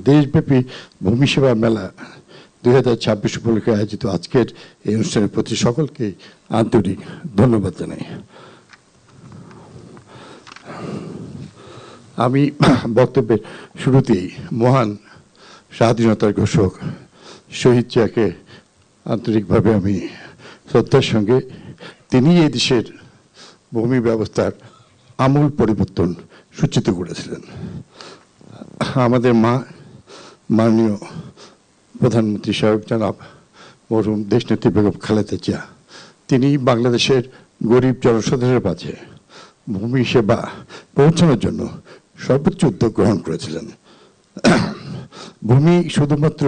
দেশব্যাপী ভূমি সেবা মেলা 2026 উপলক্ষে আয়োজিত আজকের এই অনুষ্ঠানের প্রতি সকলকে আন্তরিক ধন্যবাদ জানাই। আমি বক্তব্যের শুরুতেই মহান স্বাধীনতার ঘোষক শহীদ জিয়াকে আন্তরিকভাবে আমি শ্রদ্ধার সঙ্গে, তিনি এই দেশের ভূমি ব্যবস্থার আমূল পরিবর্তন সূচিত করেছিলেন। আমাদের মাননীয় প্রধানমন্ত্রী সাহেব জনাব মরহুম দেশনেত্রী বেগম খালেদা জিয়া, তিনি বাংলাদেশের গরিব জনসাধারণের মাঝে ভূমি সেবা পৌঁছানোর জন্য সর্বোচ্চ উদ্যোগ গ্রহণ করেছিলেন। ভূমি শুধুমাত্র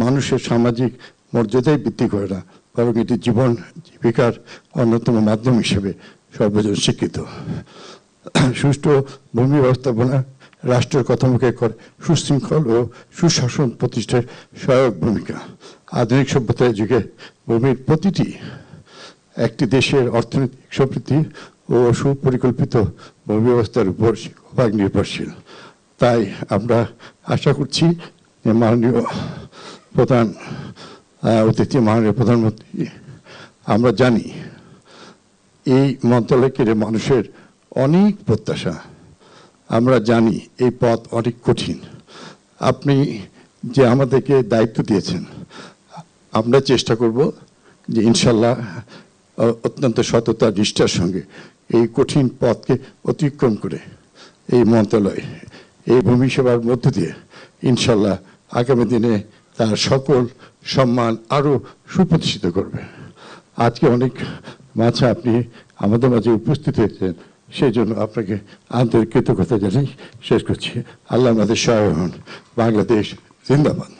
মানুষের সামাজিক মর্যাদায় বৃদ্ধি করে না, বরং এটি জীবন জীবিকার অন্যতম মাধ্যম হিসেবে সর্বজন স্বীকৃত। সুষ্ঠু ভূমি ব্যবস্থাপনা রাষ্ট্রের কাঠামোকে করে সুশৃঙ্খল ও সুশাসন প্রতিষ্ঠার সহায়ক ভূমিকা। আধুনিক সভ্যতার যুগে ভূমির প্রতিটি একটি দেশের অর্থনৈতিক সমৃদ্ধি ও সুপরিকল্পিত ভূমি ব্যবস্থার উপর ভাগ নির্ভরশীল। তাই আমরা আশা করছি যে মাননীয় প্রধানমন্ত্রী, আমরা জানি এই মন্ত্রণালয়কে মানুষের অনেক প্রত্যাশা, আমরা জানি এই পথ অনেক কঠিন। আপনি যে আমাদেরকে দায়িত্ব দিয়েছেন, আমরা চেষ্টা করব যে ইনশাল্লাহ অত্যন্ত সততা নিষ্ঠার সঙ্গে এই কঠিন পথকে অতিক্রম করে এই মন্ত্রণালয় এই ভূমি সেবার মধ্য দিয়ে ইনশাল্লাহ আগামী দিনে তার সকল সম্মান আরও সুপ্রতিষ্ঠিত করবে। আজকে অনেক মাঝে আপনি আমাদের মাঝে উপস্থিত হয়েছেন, সেই জন্য আপনাকে আন্তরিক কৃতজ্ঞতা জানাই শেষ করছি। আল্লাহ আমাদের সহায় হন। বাংলাদেশ জিন্দাবাদ।